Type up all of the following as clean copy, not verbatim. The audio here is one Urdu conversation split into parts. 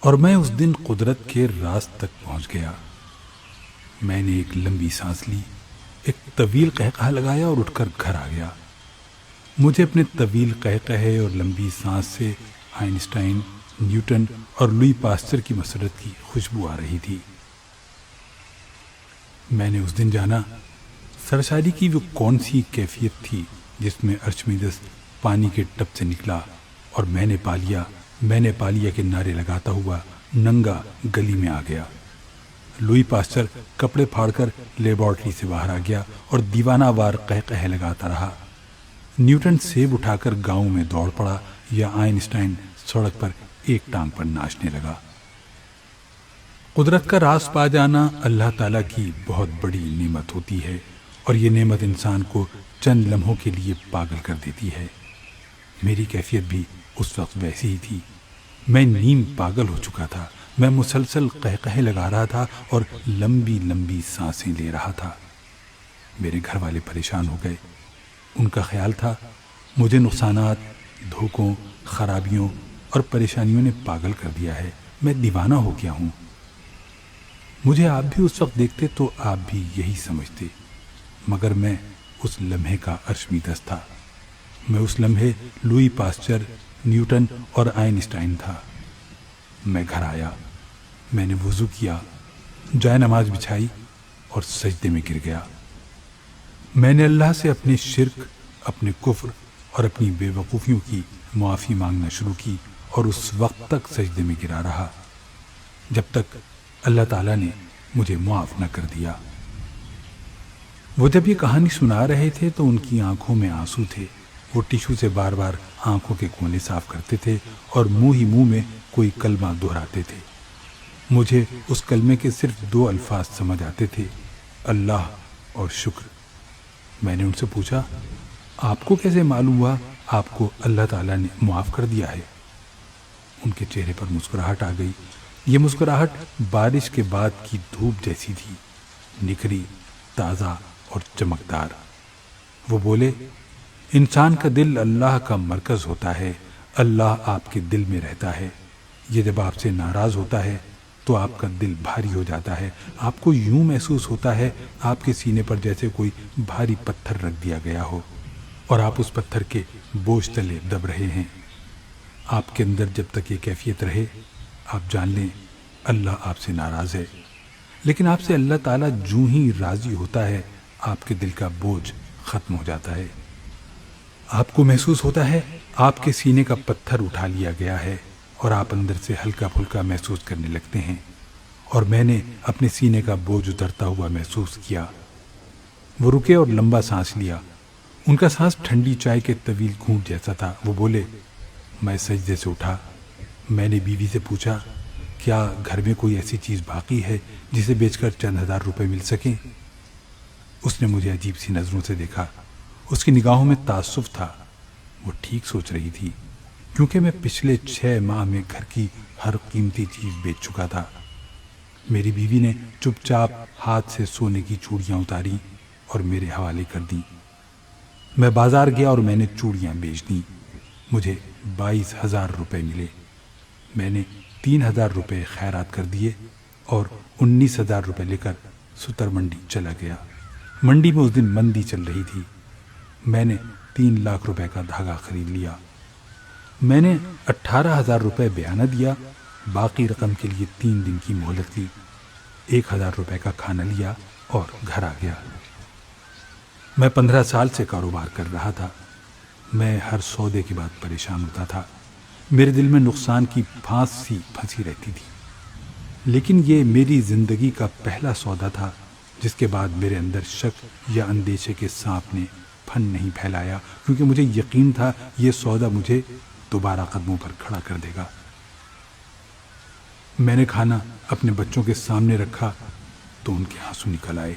اور میں اس دن قدرت کے راز تک پہنچ گیا۔ میں نے ایک لمبی سانس لی، ایک طویل قہقہہ لگایا اور اٹھ کر گھر آ گیا۔ مجھے اپنے طویل قہقہے اور لمبی سانس سے آئنسٹائن، نیوٹن اور لوئی پاسچر کی مسرت کی خوشبو آ رہی تھی۔ میں نے اس دن جانا سرشاری کی وہ کون سی کیفیت تھی جس میں ارشمیدس پانی کے ٹب سے نکلا اور میں نے پا لیا کے نعرے لگاتا ہوا ننگا گلی میں آ گیا۔ لوئی پاسچر کپڑے پھاڑ کر لیبارٹری سے باہر آ گیا اور دیوانہ وار قہقہے لگاتا رہا۔ نیوٹن سیب اٹھا کر گاؤں میں دوڑ پڑا یا آئنسٹائن سڑک پر ایک ٹانگ پر ناچنے لگا۔ قدرت کا راز پا جانا اللہ تعالیٰ کی بہت بڑی نعمت ہوتی ہے، اور یہ نعمت انسان کو چند لمحوں کے لیے پاگل کر دیتی ہے۔ میری کیفیت بھی اس وقت ویسی ہی تھی۔ میں نیم پاگل ہو چکا تھا۔ میں مسلسل قہقہے لگا رہا تھا اور لمبی لمبی سانسیں لے رہا تھا۔ میرے گھر والے پریشان ہو گئے۔ ان کا خیال تھا مجھے نقصانات، دھوکوں، خرابیوں اور پریشانیوں نے پاگل کر دیا ہے۔ میں دیوانہ ہو گیا ہوں۔ مجھے آپ بھی اس وقت دیکھتے تو آپ بھی یہی سمجھتے، مگر میں اس لمحے کا ارشمیدس تھا۔ میں اس لمحے لوئی پاسچر، نیوٹن اور آئنسٹائن تھا۔ میں گھر آیا، میں نے وضو کیا، جائے نماز بچھائی اور سجدے میں گر گیا۔ میں نے اللہ سے اپنے شرک، اپنے کفر اور اپنی بے وقوفیوں کی معافی مانگنا شروع کی، اور اس وقت تک سجدے میں گرا رہا جب تک اللہ تعالیٰ نے مجھے معاف نہ کر دیا۔ وہ جب یہ کہانی سنا رہے تھے تو ان کی آنکھوں میں آنسو تھے۔ وہ ٹیشو سے بار بار آنکھوں کے کونے صاف کرتے تھے اور منہ ہی منہ میں کوئی کلمہ دہراتے تھے۔ مجھے اس کلمے کے صرف 2 الفاظ سمجھ آتے تھے، اللہ اور شکر۔ میں نے ان سے پوچھا، آپ کو کیسے معلوم ہوا آپ کو اللہ تعالیٰ نے معاف کر دیا ہے؟ ان کے چہرے پر مسکراہٹ آ گئی۔ یہ مسکراہٹ بارش کے بعد کی دھوپ جیسی تھی، نکھری، تازہ اور چمکدار۔ وہ بولے، انسان کا دل اللہ کا مرکز ہوتا ہے، اللہ آپ کے دل میں رہتا ہے۔ یہ جب آپ سے ناراض ہوتا ہے تو آپ کا دل بھاری ہو جاتا ہے۔ آپ کو یوں محسوس ہوتا ہے آپ کے سینے پر جیسے کوئی بھاری پتھر رکھ دیا گیا ہو اور آپ اس پتھر کے بوجھ تلے دب رہے ہیں۔ آپ کے اندر جب تک یہ کیفیت رہے آپ جان لیں اللہ آپ سے ناراض ہے، لیکن آپ سے اللہ تعالیٰ جوں ہی راضی ہوتا ہے آپ کے دل کا بوجھ ختم ہو جاتا ہے۔ آپ کو محسوس ہوتا ہے آپ کے سینے کا پتھر اٹھا لیا گیا ہے اور آپ اندر سے ہلکا پھلکا محسوس کرنے لگتے ہیں، اور میں نے اپنے سینے کا بوجھ اترتا ہوا محسوس کیا۔ وہ رکے اور لمبا سانس لیا۔ ان کا سانس ٹھنڈی چائے کے طویل گھونٹ جیسا تھا۔ وہ بولے، میں سجدے سے اٹھا۔ میں نے بیوی سے پوچھا، کیا گھر میں کوئی ایسی چیز باقی ہے جسے بیچ کر چند ہزار روپے مل سکیں؟ اس نے مجھے عجیب سی نظروں سے دیکھا۔ اس کی نگاہوں میں تعصب تھا۔ وہ ٹھیک سوچ رہی تھی، کیونکہ میں پچھلے 6 ماہ میں گھر کی ہر قیمتی چیز بیچ چکا تھا۔ میری بیوی نے چپ چاپ ہاتھ سے سونے کی چوڑیاں اتاری اور میرے حوالے کر دیں۔ میں بازار گیا اور میں نے چوڑیاں بیچ دیں۔ مجھے 22,000 روپے ملے۔ میں نے 3,000 روپے خیرات کر دیے اور 19,000 روپے لے کر ستر منڈی چلا گیا۔ منڈی میں اس دن مندی چل رہی تھی۔ میں نے 3 لاکھ روپے کا دھاگا خرید لیا۔ میں نے 18,000 روپے بیعانہ دیا، باقی رقم کے لیے 3 دن کی مہلت لی، 1,000 روپے کا کھانا لیا اور گھر آ گیا۔ میں 15 سال سے کاروبار کر رہا تھا۔ میں ہر سودے کے بعد پریشان ہوتا تھا۔ میرے دل میں نقصان کی پھانس سی پھنسی رہتی تھی، لیکن یہ میری زندگی کا پہلا سودا تھا جس کے بعد میرے اندر شک یا اندیشے کے سانپ نے پھن نہیں پھیلایا، کیونکہ مجھے یقین تھا یہ سودا مجھے دوبارہ قدموں پر کھڑا کر دے گا۔ میں نے کھانا اپنے بچوں کے سامنے رکھا تو ان کے آنسو نکل آئے۔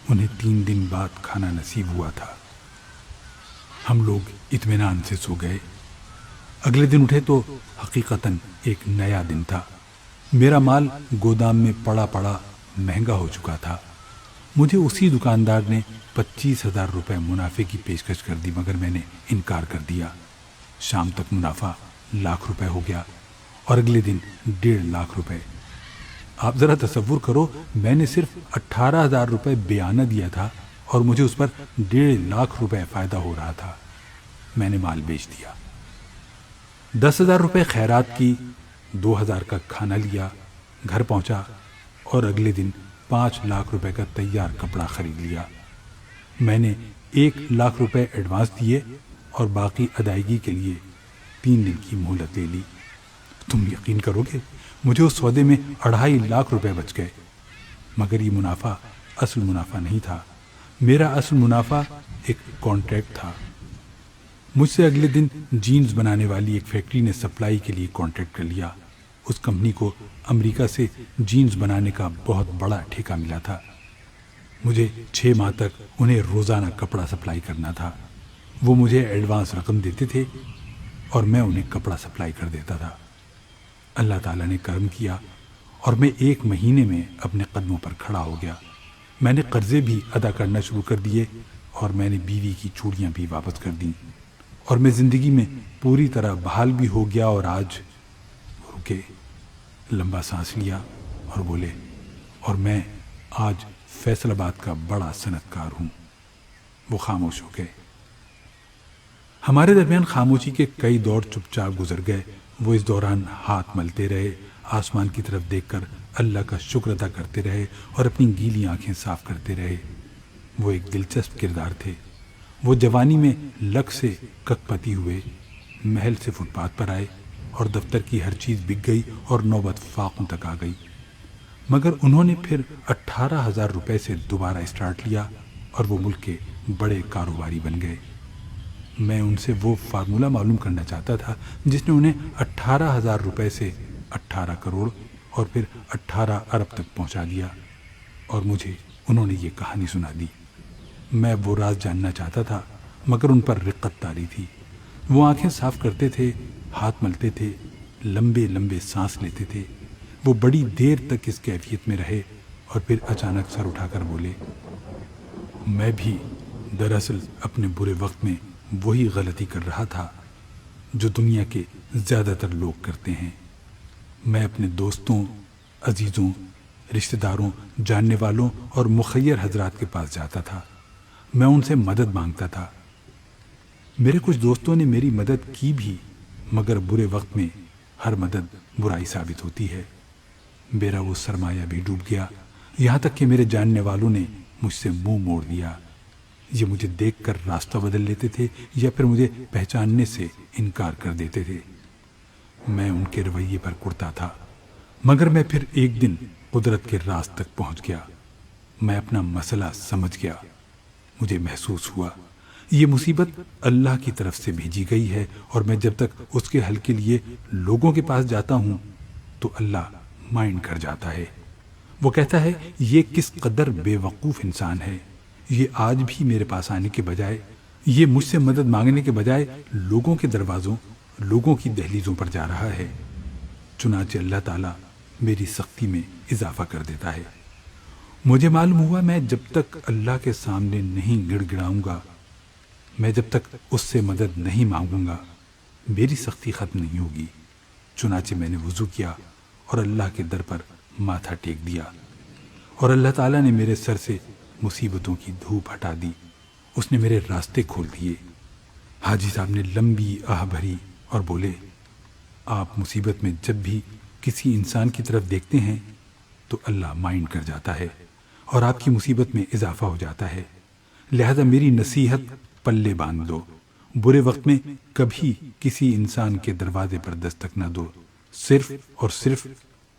انہیں 3 دن بعد کھانا نصیب ہوا تھا۔ ہم لوگ اطمینان سے سو گئے۔ اگلے دن اٹھے تو حقیقتاً ایک نیا دن تھا۔ میرا مال گودام میں پڑا پڑا مہنگا ہو چکا تھا۔ مجھے اسی دکاندار نے 25,000 روپے منافع کی پیشکش کر دی، مگر میں نے انکار کر دیا۔ شام تک منافع 1,00,000 روپے ہو گیا اور اگلے دن 1.5 لاکھ روپے۔ آپ ذرا تصور کرو، میں نے صرف 18,000 روپے بیانہ دیا تھا اور مجھے اس پر 1.5 لاکھ روپے فائدہ ہو رہا تھا۔ میں نے مال بیچ دیا، 10,000 روپے خیرات کی، 2,000 کا کھانا لیا، گھر پہنچا اور اگلے دن 5 لاکھ روپے کا تیار کپڑا خرید لیا۔ میں نے 1 لاکھ روپے ایڈوانس دیے اور باقی ادائیگی کے لیے 3 دن کی مہلت لے لی۔ تم یقین کرو گے، مجھے اس سودے میں 2.5 لاکھ روپے بچ گئے۔ مگر یہ منافع اصل منافع نہیں تھا، میرا اصل منافع ایک کانٹریکٹ تھا۔ مجھ سے اگلے دن جینز بنانے والی ایک فیکٹری نے سپلائی کے لیے کانٹریکٹ کر لیا۔ اس کمپنی کو امریکہ سے جینز بنانے کا بہت بڑا ٹھیکہ ملا تھا۔ مجھے 6 ماہ تک انہیں روزانہ کپڑا سپلائی کرنا تھا۔ وہ مجھے ایڈوانس رقم دیتے تھے اور میں انہیں کپڑا سپلائی کر دیتا تھا۔ اللہ تعالیٰ نے کرم کیا اور میں 1 مہینے میں اپنے قدموں پر کھڑا ہو گیا۔ میں نے قرضے بھی ادا کرنا شروع کر دیے اور میں نے بیوی کی چوڑیاں بھی واپس کر دیں اور میں زندگی میں پوری طرح بحال بھی ہو گیا۔ اور آج رکے، لمبا سانس لیا اور بولے، اور میں آج فیصل آباد کا بڑا صنعت کار ہوں۔ وہ خاموش ہو گئے۔ ہمارے درمیان خاموشی کے کئی دور چپ چاپ گزر گئے۔ وہ اس دوران ہاتھ ملتے رہے، آسمان کی طرف دیکھ کر اللہ کا شکر ادا کرتے رہے اور اپنی گیلی آنکھیں صاف کرتے رہے۔ وہ ایک دلچسپ کردار تھے۔ وہ جوانی میں لک سے کک پتی ہوئے، محل سے فٹ پاتھ پر آئے اور دفتر کی ہر چیز بک گئی اور نوبت فاقوں تک آ گئی۔ مگر انہوں نے پھر 18,000 روپے سے دوبارہ اسٹارٹ لیا اور وہ ملک کے بڑے کاروباری بن گئے۔ میں ان سے وہ فارمولہ معلوم کرنا چاہتا تھا جس نے انہیں 18,000 روپے سے 18 کروڑ اور پھر 18 ارب تک پہنچا دیا، اور مجھے انہوں نے یہ کہانی سنا دی۔ میں وہ راز جاننا چاہتا تھا مگر ان پر رقت طاری تھی۔ وہ آنکھیں صاف کرتے تھے، ہاتھ ملتے تھے، لمبے لمبے سانس لیتے تھے۔ وہ بڑی دیر تک اس کیفیت میں رہے اور پھر اچانک سر اٹھا کر بولے، میں بھی دراصل اپنے برے وقت میں وہی غلطی کر رہا تھا جو دنیا کے زیادہ تر لوگ کرتے ہیں۔ میں اپنے دوستوں، عزیزوں، رشتہ داروں، جاننے والوں اور مخیر حضرات کے پاس جاتا تھا۔ میں ان سے مدد مانگتا تھا۔ میرے کچھ دوستوں نے میری مدد کی بھی، مگر برے وقت میں ہر مدد برائی ثابت ہوتی ہے۔ میرا وہ سرمایہ بھی ڈوب گیا، یہاں تک کہ میرے جاننے والوں نے مجھ سے منہ موڑ دیا۔ یہ مجھے دیکھ کر راستہ بدل لیتے تھے یا پھر مجھے پہچاننے سے انکار کر دیتے تھے۔ میں ان کے رویے پر کڑتا تھا، مگر میں پھر ایک دن قدرت کے راز تک پہنچ گیا۔ میں اپنا مسئلہ سمجھ گیا۔ مجھے محسوس ہوا یہ مصیبت اللہ کی طرف سے بھیجی گئی ہے، اور میں جب تک اس کے حل کے لیے لوگوں کے پاس جاتا ہوں تو اللہ مائنڈ کر جاتا ہے۔ وہ کہتا ہے، یہ کس قدر بے وقوف انسان ہے، یہ آج بھی میرے پاس آنے کے بجائے، یہ مجھ سے مدد مانگنے کے بجائے لوگوں کے دروازوں، لوگوں کی دہلیزوں پر جا رہا ہے۔ چنانچہ اللہ تعالیٰ میری سختی میں اضافہ کر دیتا ہے۔ مجھے معلوم ہوا میں جب تک اللہ کے سامنے نہیں گڑ گڑاؤں گا، میں جب تک اس سے مدد نہیں مانگوں گا، میری سختی ختم نہیں ہوگی۔ چنانچہ میں نے وضو کیا اور اللہ کے در پر ماتھا ٹیک دیا، اور اللہ تعالیٰ نے میرے سر سے مصیبتوں کی دھوپ ہٹا دی۔ اس نے میرے راستے کھول دیے۔ حاجی صاحب نے لمبی آہ بھری اور بولے، آپ مصیبت میں جب بھی کسی انسان کی طرف دیکھتے ہیں تو اللہ مائنڈ کر جاتا ہے اور آپ کی مصیبت میں اضافہ ہو جاتا ہے۔ لہذا میری نصیحت پلے باندھ دو، برے وقت میں کبھی کسی انسان کے دروازے پر دستک نہ دو، صرف اور صرف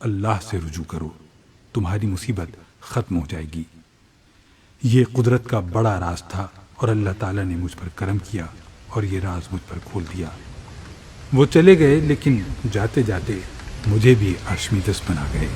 اللہ سے رجوع کرو، تمہاری مصیبت ختم ہو جائے گی۔ یہ قدرت کا بڑا راز تھا اور اللہ تعالیٰ نے مجھ پر کرم کیا اور یہ راز مجھ پر کھول دیا۔ وہ چلے گئے، لیکن جاتے جاتے مجھے بھی ارشمیدس بنا گئے۔